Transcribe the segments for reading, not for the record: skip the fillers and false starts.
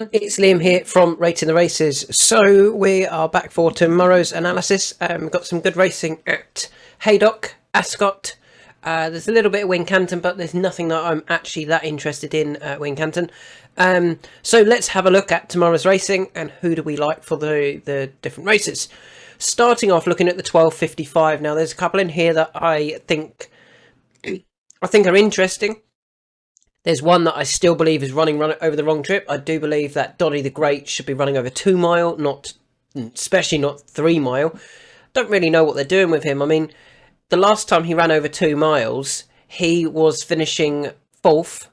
It's Liam here from Rating the Races. So we are back for tomorrow's analysis. We've got some good racing at Haydock, Ascot. There's a little bit of Wincanton, but there's nothing that I'm actually that interested in at Wincanton. So let's have a look at tomorrow's racing and who do we like for the different races. Starting off looking at the 12.55. Now there's a couple in here that I think are interesting. There's one that I still believe is running over the wrong trip. I do believe that Doddy the Great should be running over 2 mile, especially not 3 mile. Don't really know what they're doing with him. I mean, the last time he ran over 2 miles, he was finishing 4th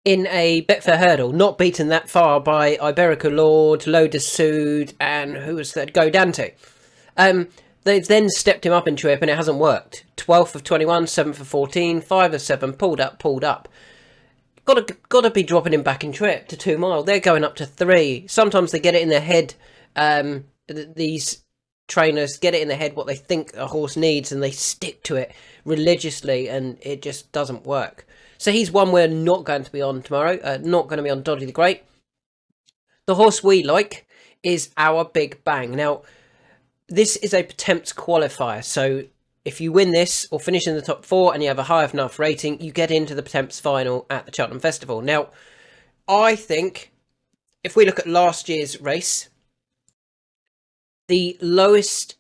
in a Betfair hurdle, not beaten that far by Iberica Lord, Lotus Sud, and who was that? Go Dante. They've then stepped him up in trip and it hasn't worked. 12th of 21, 7th of 14, 5 of 7, pulled up. Got to be dropping him back in trip to 2 mile. They're going up to 3. Sometimes they get it in their head. These trainers get it in their head what they think a horse needs and they stick to it religiously and it just doesn't work. So he's one we're not going to be on tomorrow. Not going to be on Doddy the Great. The horse we like is Our Big Bang. Now, this is a Potemps qualifier, so if you win this or finish in the top 4 and you have a high enough rating, you get into the Potemps final at the Cheltenham Festival. Now, I think if we look at last year's race, the lowest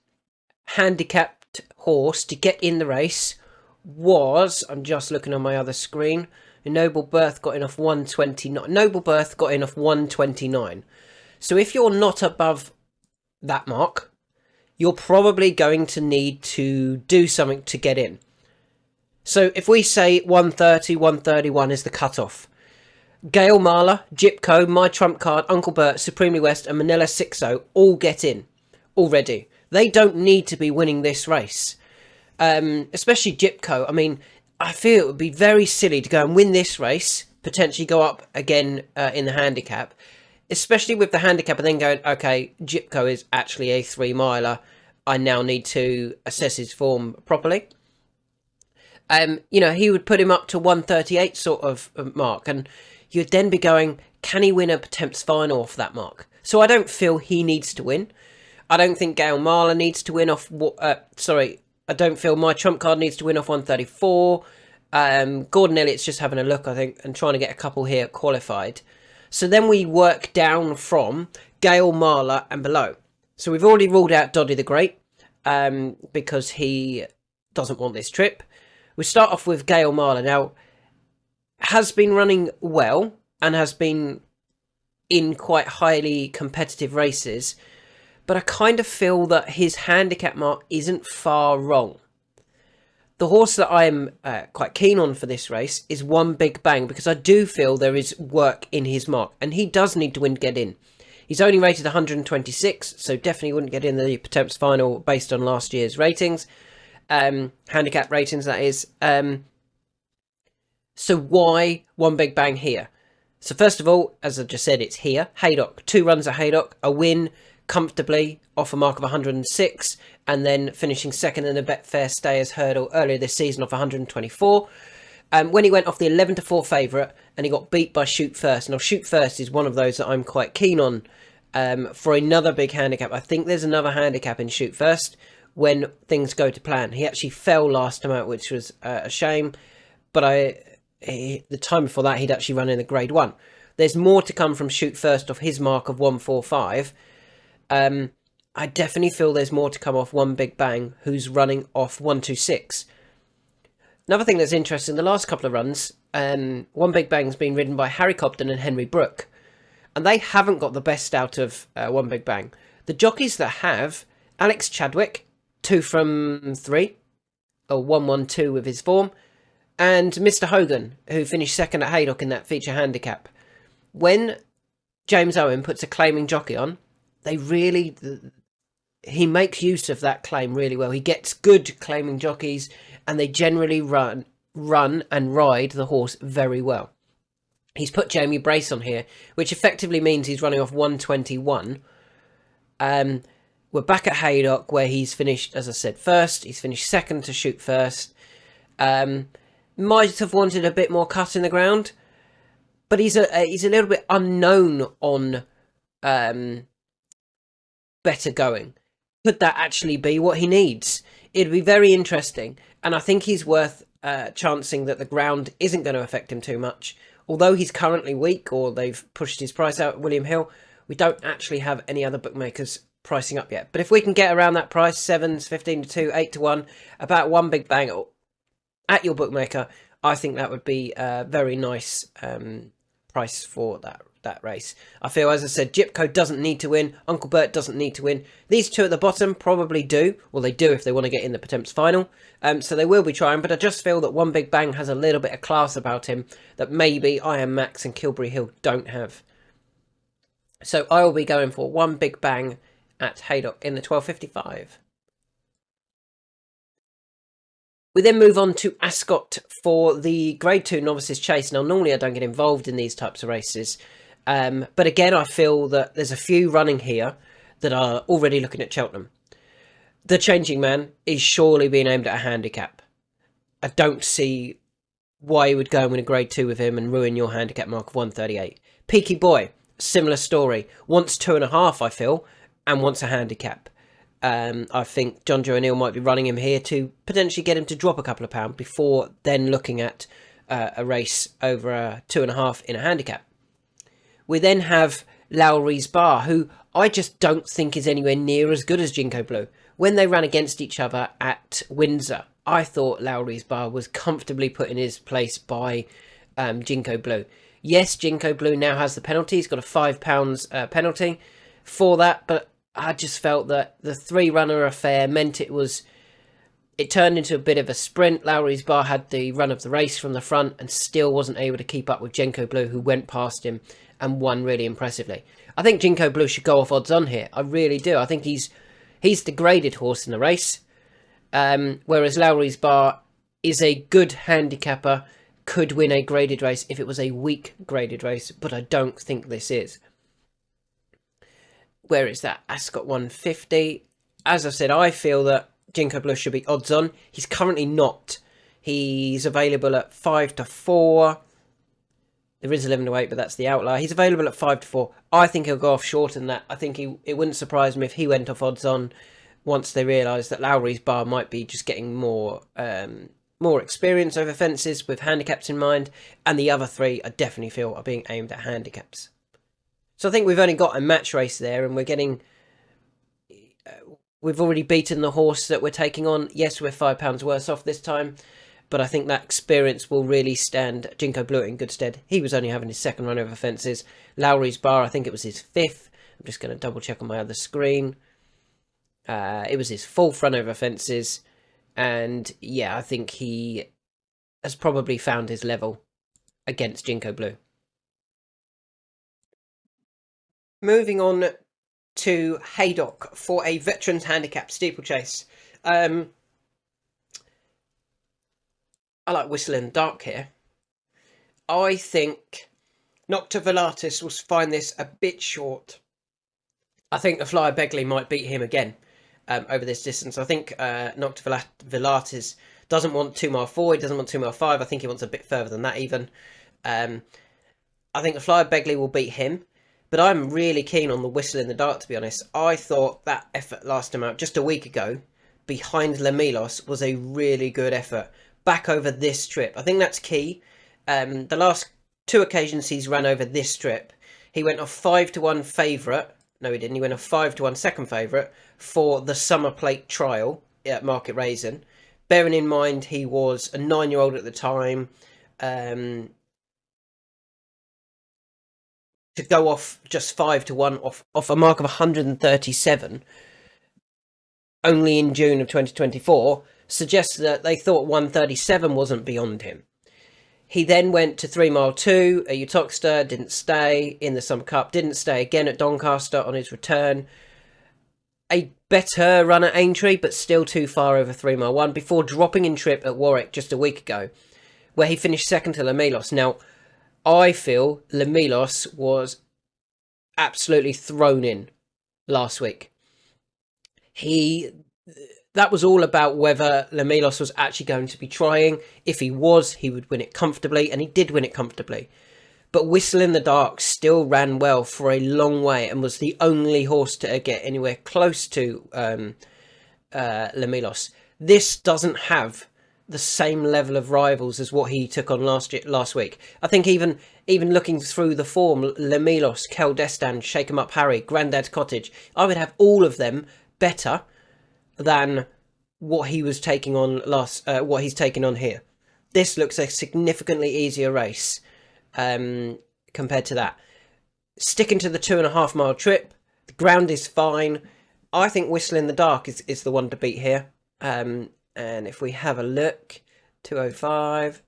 handicapped horse to get in the race was, I'm just looking on my other screen, Noble Birth got in off 129. Noble Birth got in off 129. So if you're not above that mark, you're probably going to need to do something to get in. So if we say 130, 131 is the cutoff, Gail Marler, Gypco, My Trump Card, Uncle Bert, Supremely West and Manila 6-0 all get in already. They don't need to be winning this race. Especially Gypco. I mean, I feel it would be very silly to go and win this race, potentially go up again in the handicap, especially with the handicap and then going, okay, Gypco is actually a 3 miler. I now need to assess his form properly. He would put him up to 138 sort of mark, and you'd then be going, can he win a Potemps final off that mark? So I don't feel he needs to win. I don't think Gail Marler needs to win off. I don't feel My Trump Card needs to win off 134. Gordon Elliott's just having a look, I think, and trying to get a couple here qualified. So then we work down from Gail Marler and below. So we've already ruled out Doddy the Great because he doesn't want this trip. We start off with Gail Marler. Now, has been running well and has been in quite highly competitive races, but I kind of feel that his handicap mark isn't far wrong. The horse that I'm quite keen on for this race is One Big Bang, because I do feel there is work in his mark, and he does need to win to get in. He's only rated 126, so definitely wouldn't get in the Potemps final based on last year's ratings. Handicap ratings, that is. So why One Big Bang here? So first of all, as I just said, it's here. Haydock, 2 runs at Haydock, a win comfortably off a mark of 106, and then finishing second in the Betfair Stayers hurdle earlier this season off 124. When he went off the 11-4 favourite and he got beat by Shoot First. Now, Shoot First is one of those that I'm quite keen on for another big handicap. I think there's another handicap in Shoot First when things go to plan. He actually fell last time out, which was a shame. But the time before that, he'd actually run in a Grade 1. There's more to come from Shoot First off his mark of 145. I definitely feel there's more to come off One Big Bang, who's running off 126. Another thing that's interesting, the last couple of runs, One Big Bang's been ridden by Harry Cobden and Henry Brooke, and they haven't got the best out of One Big Bang. The jockeys that have, Alex Chadwick, 2 from 3, or 1-1-2 with his form, and Mr. Hogan, who finished second at Haydock in that feature handicap. When James Owen puts a claiming jockey on, he makes use of that claim really well. He gets good claiming jockeys, and they generally run and ride the horse very well. He's put Jamie Brace on here, which effectively means he's running off 121. We're back at Haydock, where he's finished, as I said, first. He's finished second to Shoot First. Might have wanted a bit more cut in the ground. but he's a little bit unknown on better going. Could that actually be what he needs? It'd be very interesting, and I think he's worth chancing that the ground isn't going to affect him too much. Although he's currently weak, or they've pushed his price out at William Hill, we don't actually have any other bookmakers pricing up yet. But if we can get around that price, 7s, 15 to 2, 8 to 1, about one big bang at your bookmaker, I think that would be a very nice price for that race. I feel, as I said, Gypco doesn't need to win. Uncle Bert doesn't need to win. These two at the bottom probably do. Well, they do if they want to get in the Potemps final. So they will be trying, but I just feel that One Big Bang has a little bit of class about him that maybe I Am Max and Kilbury Hill don't have. So I will be going for One Big Bang at Haydock in the 12.55. We then move on to Ascot for the Grade 2 Novices Chase. Now, normally I don't get involved in these types of races. But again, I feel that there's a few running here that are already looking at Cheltenham. The Changing Man is surely being aimed at a handicap. I don't see why you would go and win a Grade 2 with him and ruin your handicap mark of 138. Peaky Boy, similar story. Wants 2.5, I feel, and wants a handicap. I think John Joe O'Neill might be running him here to potentially get him to drop a couple of pounds before then looking at a race over a 2.5 in a handicap. We then have Lowry's Bar, who I just don't think is anywhere near as good as Jinko Blue. When they ran against each other at Windsor, I thought Lowry's Bar was comfortably put in his place by Jinko Blue. Yes, Jinko Blue now has the penalty. He's got a £5 penalty for that, but I just felt that the three-runner affair meant it turned into a bit of a sprint. Lowry's Bar had the run of the race from the front and still wasn't able to keep up with Jinko Blue, who went past him and won really impressively. I think Jinko Blue should go off odds on here. I really do. I think he's the graded horse in the race, whereas Lowry's Bar is a good handicapper, could win a graded race if it was a weak graded race, but I don't think this is. Where is that? Ascot 150. As I said, I feel that Jinko Blue should be odds on. He's currently not. He's available at 5 to 4. There is 11 to 8, but that's the outlier. He's available at 5 to 4. I think he'll go off shorter than that. I think it wouldn't surprise me if he went off odds on once they realise that Lowry's Bar might be just getting more experience over fences with handicaps in mind, and the other three I definitely feel are being aimed at handicaps. So I think we've only got a match race there, and we've already beaten the horse that we're taking on. Yes, we're £5 worse off this time, but I think that experience will really stand Jinko Blue in good stead. He was only having his second run over fences. Lowry's Bar, I think it was his fifth. I'm just going to double check on my other screen. It was his fourth run over fences, and yeah, I think he has probably found his level against Jinko Blue. Moving on to Haydock for a Veterans Handicap Steeplechase. I like Whistle in the Dark here. I think Nocta Velatis will find this a bit short. I think the Flyer Begley might beat him again over this distance. I think Nocta Velatis doesn't want 2 mile 4, he doesn't want 2 mile 5. I think he wants a bit further than that even. I think the Flyer Begley will beat him. But I'm really keen on the Whistle in the Dark, to be honest. I thought that effort last time out, just a week ago, behind Lemilos, was a really good effort. Back over this trip. I think that's key. The last 2 occasions he's run over this trip, he went off 5 to 1 favourite. No, he didn't. He went off 5 to 1 second favourite for the Summer Plate Trial at Market Raisin. Bearing in mind he was a 9-year-old at the time. To go off just 5 to 1 off a mark of 137 only in June of 2024 suggests that they thought 137 wasn't beyond him. He then went to 3 mile 2 at Uttoxeter, didn't stay in the Summer Cup, didn't stay again at Doncaster on his return. A better run at Aintree, but still too far over 3 mile 1 before dropping in trip at Warwick just a week ago, where he finished second to Lemilos. Now, I feel Lemilos was absolutely thrown in last week. That was all about whether Lemilos was actually going to be trying. If he was, he would win it comfortably, and he did win it comfortably. But Whistle in the Dark still ran well for a long way and was the only horse to get anywhere close to Lemilos. This doesn't have the same level of rivals as what he took on last week. I think even looking through the form, Lemilos, Kel Destan, Shake 'em Up Harry, Grandad's Cottage, I would have all of them better than what he was taking on what he's taking on here. This looks a significantly easier race compared to that. Sticking to the 2.5 mile trip, the ground is fine. I think Whistle in the Dark is the one to beat here. And if we have a look, 205.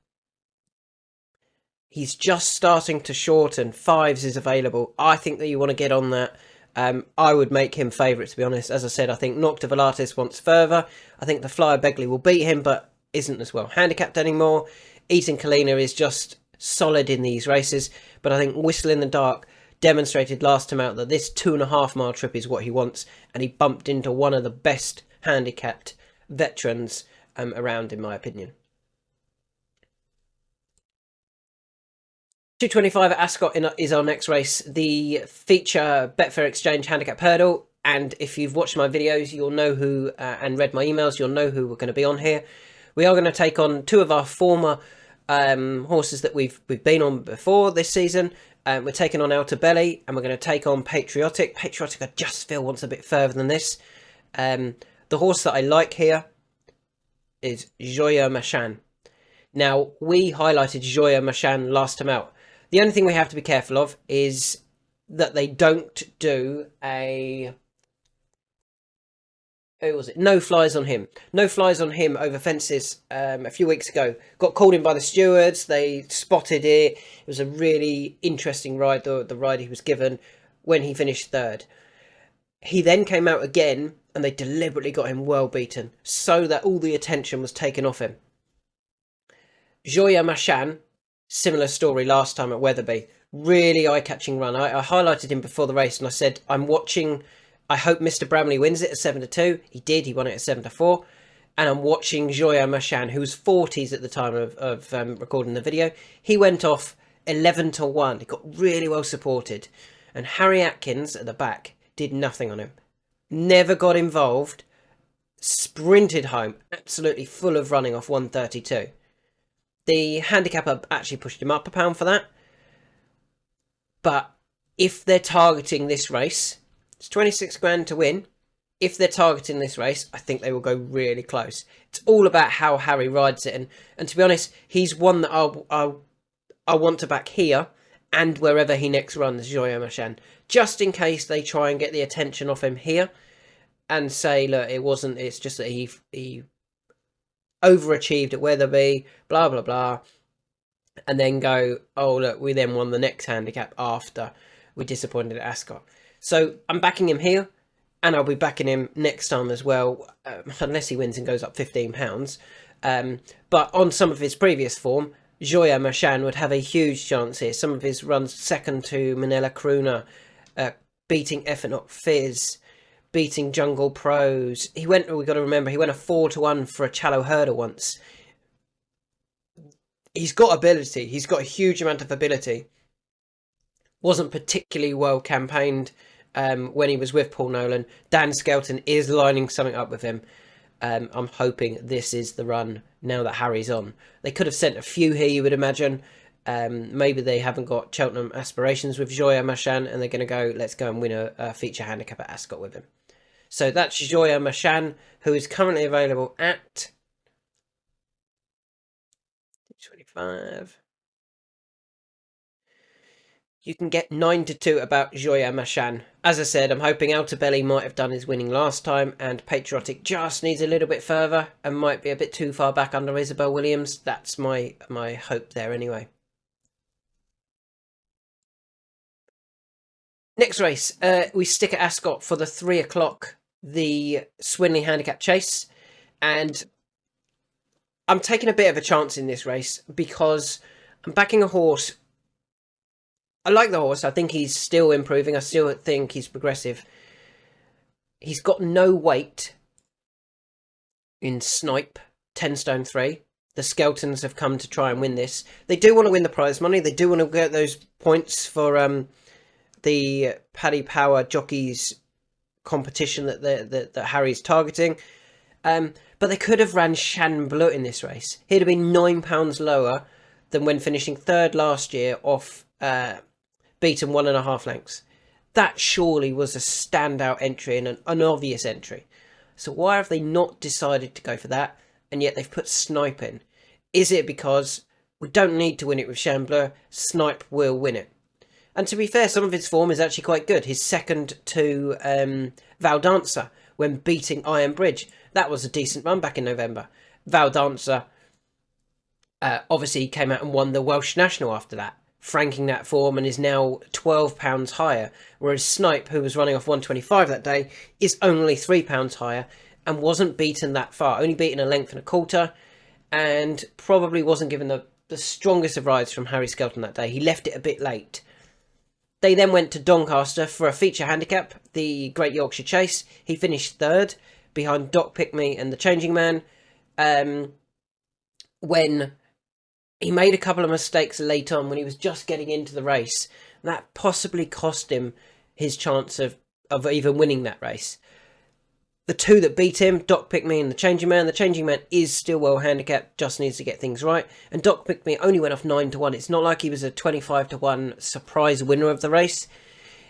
He's just starting to shorten. 5s is available. I think that you want to get on that. I would make him favourite, to be honest. As I said, I think Nocta Volatis wants further. I think the Flyer Begley will beat him, but isn't as well handicapped anymore. Eaton Kalina is just solid in these races, but I think Whistle in the Dark demonstrated last time out that this 2.5 mile trip is what he wants, and he bumped into one of the best handicapped veterans around, in my opinion. 225 at Ascot is our next race, the feature Betfair Exchange Handicap Hurdle. And if you've watched my videos, you'll know who, and read my emails, you'll know who we're going to be on here. We are going to take on 2 of our former horses that we've been on before this season. We're taking on Outer Belly, and we're going to take on Patriotic. Patriotic, I just feel, wants a bit further than this. The horse that I like here is Joya Machan. Now, we highlighted Joya Machan last time out. The only thing we have to be careful of is that they don't do a... Who was it? No flies on him. No flies on him over fences a few weeks ago. Got called in by the stewards. They spotted it. It was a really interesting ride, the ride he was given when he finished 3rd. He then came out again and they deliberately got him well beaten so that all the attention was taken off him. Joya Machan, similar story last time at Wetherby. Really eye-catching run. I highlighted him before the race and I said, I'm watching... I hope Mr. Bramley wins it at 7-2. He did. He won it at 7-4. And I'm watching Joya Machan, who was 40s at the time of recording the video. He went off 11-1. He got really well supported. And Harry Atkins at the back did nothing on him. Never got involved. Sprinted home. Absolutely full of running off 132. The handicapper actually pushed him up £1 for that. But if they're targeting this race... It's 26 grand to win. If they're targeting this race, I think they will go really close. It's all about how Harry rides it. And to be honest, he's one that I want to back here and wherever he next runs, Joya Machan. Just in case they try and get the attention off him here and say, look, it's just that he overachieved at Wetherby, blah, blah, blah. And then go, oh, look, we then won the next handicap after we disappointed at Ascot. So I'm backing him here, and I'll be backing him next time as well, unless he wins and goes up £15. But on some of his previous form, Joya Machan would have a huge chance here. Some of his runs second to Manila Crooner, beating Effort Fizz, beating Jungle Pros. We've got to remember, he went a 4-1 for a Challow Hurdle once. He's got ability. He's got a huge amount of ability. Wasn't particularly well campaigned when he was with Paul Nolan. Dan Skelton is lining something up with him. I'm hoping this is the run now that Harry's on. They could have sent a few here, you would imagine. Maybe they haven't got Cheltenham aspirations with Joya Machan and they're going to go, let's go and win a feature handicap at Ascot with him. So that's Joya Machan, who is currently available at 25. You can get 9-2 about Joya Machan. As I said, I'm hoping Outer Belly might have done his winning last time, and Patriotic just needs a little bit further and might be a bit too far back under Isabel Williams. That's my hope there anyway. Next race, we stick at Ascot for the 3 o'clock, the Swinley Handicap Chase. And I'm taking a bit of a chance in this race because I'm backing a horse. I like the horse. I think he's still improving. I still think he's progressive. He's got no weight in Snipe, 10 stone 3. the Skeltons have come to try and win this. They do want to win the prize money. They do want to get those points for the Paddy Power Jockeys competition that Harry's targeting. But they could have ran Shan Bleu in this race. He'd have been £9 lower than when finishing third last year off beaten 1.5 lengths. That surely was a standout entry and an obvious entry. So why have they not decided to go for that, and yet they've put Snipe in? Is it because we don't need to win it with Shan Bleu, Snipe will win it? And to be fair, some of his form is actually quite good. His second to Valdanza when beating Iron Bridge. That was a decent run back in November. Valdanza obviously came out and won the Welsh National after that, franking that form, and is now £12 higher. Whereas Snipe, who was running off 125 that day, is only £3 higher and wasn't beaten that far. Only beaten a length and a quarter, and probably wasn't given the strongest of rides from Harry Skelton that day. He left it a bit late. They then went to Doncaster for a feature handicap, the Great Yorkshire Chase. He finished third behind Doc Pickme and the Changing Man, when he made a couple of mistakes late on when he was just getting into the race. That possibly cost him his chance of even winning that race. The two that beat him, Doc Pickme and the Changing Man is still well handicapped, just needs to get things right. And Doc Pickme only went off 9-1. It's not like he was a 25-1 surprise winner of the race.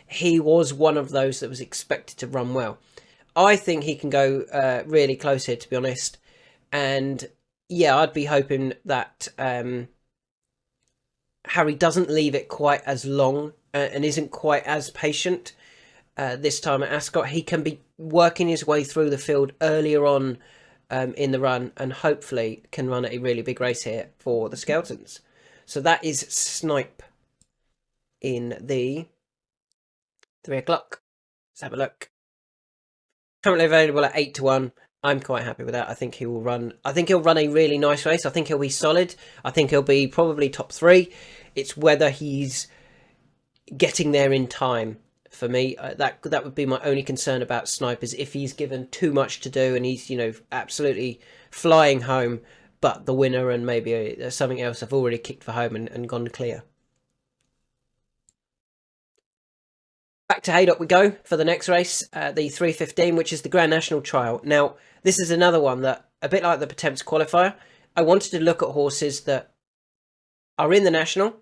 He was one of those that was expected to run well. I think he can go really close here, to be honest. And yeah, I'd be hoping that Harry doesn't leave it quite as long and isn't quite as patient this time at Ascot. He can be working his way through the field earlier on in the run, and hopefully can run a really big race here for the Skeltons. So that is Snipe in the 3 o'clock. Let's have a look. Currently available at 8-1. I'm quite happy with that. I think he will run. I think he'll run a really nice race. I think he'll be solid. I think he'll be probably top 3. It's whether he's getting there in time. For me, that would be my only concern about Snipe, is if he's given too much to do and he's, absolutely flying home, but the winner and maybe something else have already kicked for home and gone clear. Back to Haydock we go for the next race, the 3:15, which is the Grand National Trial. Now, this is another one that, a bit like the Pertemps qualifier, I wanted to look at horses that are in the National,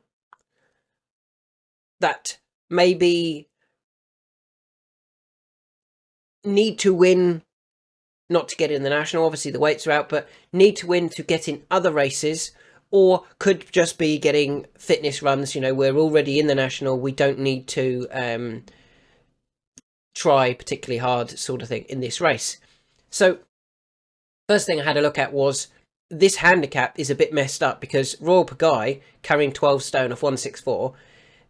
that maybe need to win, not to get in the National, obviously the weights are out, but need to win to get in other races, or could just be getting fitness runs. We're already in the National, we don't need to try particularly hard, sort of thing, in this race. So first thing I had a look at was this handicap is a bit messed up, because Royal Pagaille carrying 12 stone off 164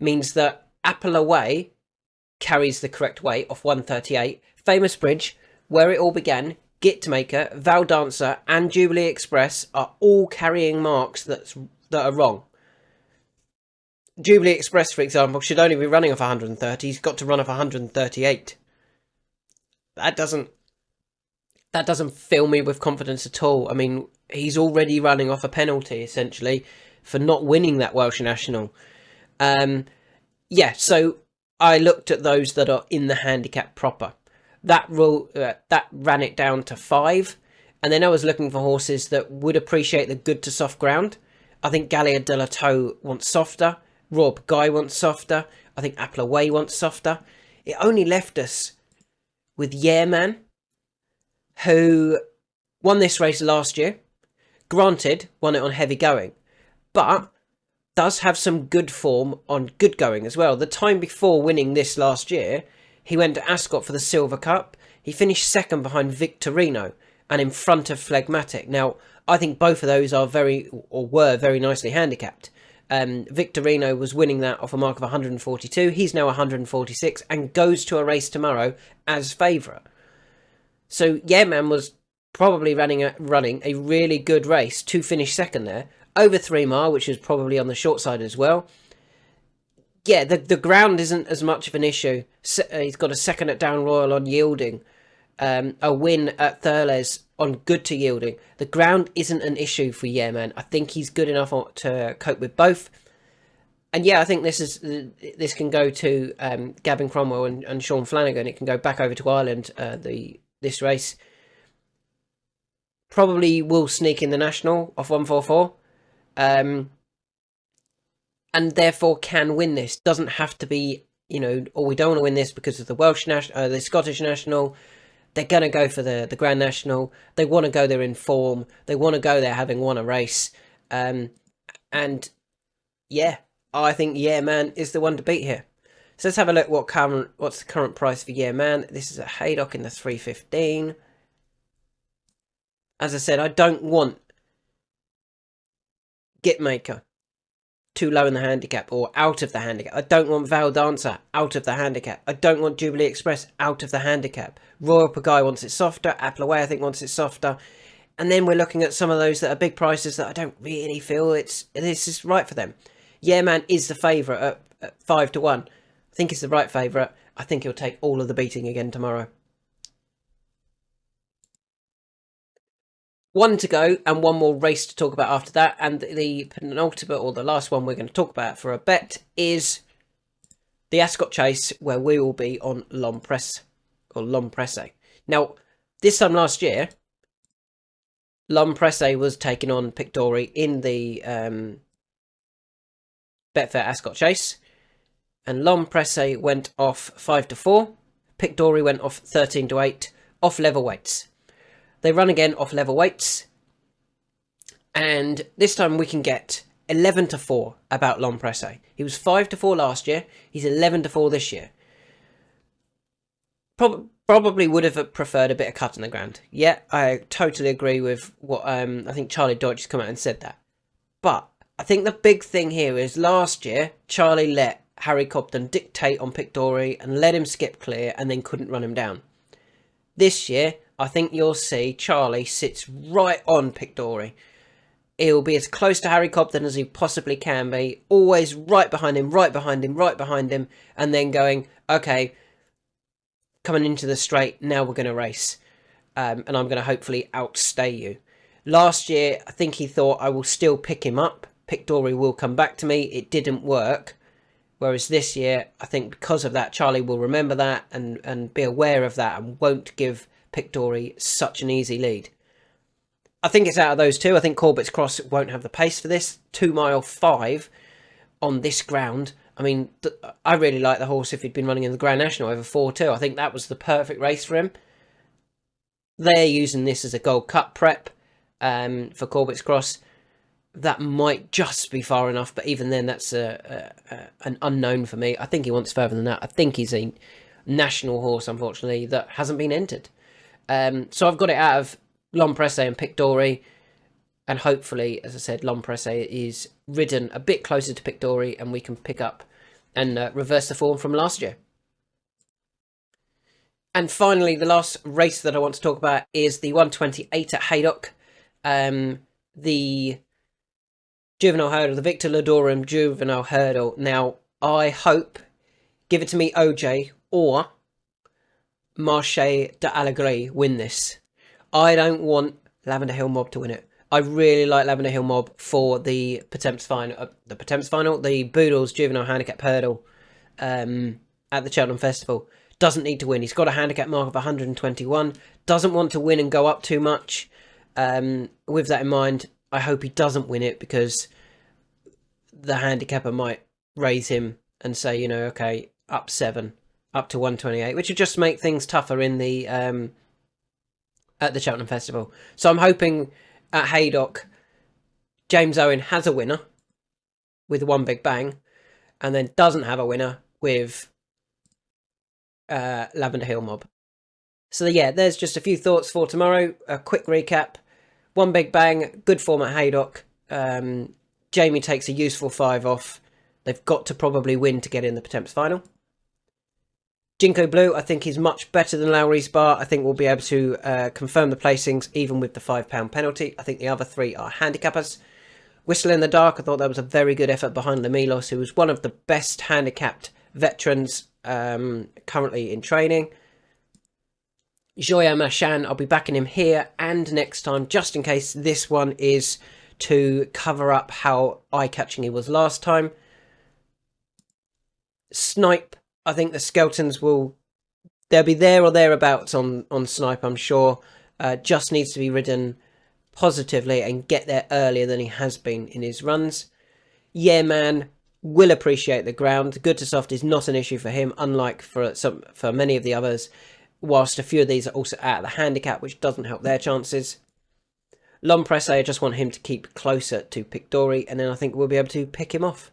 means that Apple Away carries the correct weight off 138. Famous Bridge, where it all began, Gitmaker, Valdanza and Jubilee Express are all carrying marks that are wrong. Jubilee Express, for example, should only be running off 130. He's got to run off 138. That doesn't fill me with confidence at all. I mean, he's already running off a penalty, essentially, for not winning that Welsh National. So I looked at those that are in the handicap proper. That ran it down to 5. And then I was looking for horses that would appreciate the good to soft ground. I think Gallia de la Toe wants softer. Royal Pagaille wants softer. I think Apple Away wants softer. It only left us with Yearman, who won this race last year. Granted, won it on heavy going, but does have some good form on good going as well. The time before winning this last year, he went to Ascot for the Silver Cup. He finished second behind Victorino and in front of Phlegmatic. Now, I think both of those were very nicely handicapped. Victorino was winning that off a mark of 142. He's now 146 and goes to a race tomorrow as favourite. So Yearman was probably running a really good race to finish second there. Over 3 mile, which is probably on the short side as well. Yeah, the ground isn't as much of an issue. He's got a second at Down Royal on yielding. A win at Thurles on good to yielding. The ground isn't an issue for Yeah Man. I think he's good enough to cope with both. And yeah, I think this can go to Gavin Cromwell and Sean Flanagan. It can go back over to Ireland. This race probably will sneak in the national off 144, and therefore can win this. Doesn't have to be, or we don't want to win this because of the Welsh national, the Scottish national. They're going to go for the Grand National. They want to go there in form. They want to go there having won a race. And yeah, I think Yeah Man is the one to beat here. So let's have a look what's the current price for Yeah Man. This is a Haydock in the 315. As I said, I don't want Gitmaker too low in the handicap or out of the handicap. I don't want Val Dancer out of the handicap. I don't want Jubilee Express out of the handicap. Royal Pagaille wants it softer. Appleway, I think, wants it softer. And then we're looking at some of those that are big prices that I don't really feel this is right for them. Yeah Man is the favourite at 5 to 1. I think it's the right favourite. I think he'll take all of the beating again tomorrow. 1 to go and one more race to talk about after that. And the penultimate, or the last one we're going to talk about for a bet, is the Ascot Chase, where we will be on L'Empresse, or L'Empresse. Now, this time last year, L'Empresse was taking on Pictori in the Betfair Ascot Chase, and L'Empresse went off 5 to 4. Pictori went off 13 to 8 off level weights. They run again off level weights, and this time we can get 11 to 4 about L'Empresse. He was 5 to 4 last year. He's 11 to 4 this year. Probably would have preferred a bit of cut in the ground. Yeah, I totally agree with what I think Charlie Deutsch has come out and said that. But I think the big thing here is last year Charlie let Harry Cobden dictate on Pictori and let him skip clear and then couldn't run him down. This year, I think you'll see Charlie sits right on Pictori. He'll be as close to Harry Cobden as he possibly can be, always right behind him, right behind him, right behind him, and then going, okay, coming into the straight, now we're going to race, and I'm going to hopefully outstay you. Last year, I think he thought, I will still pick him up, Pictori will come back to me. It didn't work. Whereas this year, I think because of that, Charlie will remember that and be aware of that and won't give Pictori such an easy lead. I think it's out of those two. I think Corbett's Cross won't have the pace for this. 2 mile 5 on this ground. I mean, I really like the horse if he'd been running in the Grand National over 4-2. I think that was the perfect race for him. They're using this as a Gold Cup prep for Corbett's Cross. That might just be far enough, but even then, that's an unknown for me. I think he wants further than that. I think he's a national horse, unfortunately, that hasn't been entered. So I've got it out of L'Empresse and Pictori, and hopefully, as I said, L'Empresse is ridden a bit closer to Pictori, and we can pick up and reverse the form from last year. And finally, the last race that I want to talk about is the 128 at Haydock. The Juvenile Hurdle, the Victor Ladorum Juvenile Hurdle. Now, I hope, give it to me OJ or Marche d'Allegri win this. I don't want Lavender Hill Mob to win it. I really like Lavender Hill Mob for the Potemps final, the Boodles Juvenile Handicap Hurdle at the Cheltenham Festival. Doesn't need to win. He's got a handicap mark of 121. Doesn't want to win and go up too much. With that in mind, I hope he doesn't win it because the handicapper might raise him and say, okay, up 7, up to 128, which would just make things tougher in the at the Cheltenham Festival. So I'm hoping at Haydock, James Owen has a winner with One Big Bang, and then doesn't have a winner with Lavender Hill Mob. So yeah, there's just a few thoughts for tomorrow. A quick recap. One Big Bang, good form at Haydock. Jamie takes a useful 5 off. They've got to probably win to get in the Potemps final. Jinko Blue, I think, is much better than Lowry's Bar. I think we'll be able to confirm the placings even with the £5 penalty. I think the other 3 are handicappers. Whistle in the Dark, I thought that was a very good effort behind Lamilos, who was one of the best handicapped veterans currently in training. Joya Machan, I'll be backing him here and next time, just in case this one is to cover up how eye-catching he was last time. Snipe, I think the Skeltons they'll be there or thereabouts on Snipe, I'm sure. Just needs to be ridden positively and get there earlier than he has been in his runs. Yeah, man, will appreciate the ground. Good to soft is not an issue for him, unlike for many of the others, whilst a few of these are also at the handicap, which doesn't help their chances. L'Empresse, I just want him to keep closer to Pictori, and then I think we'll be able to pick him off.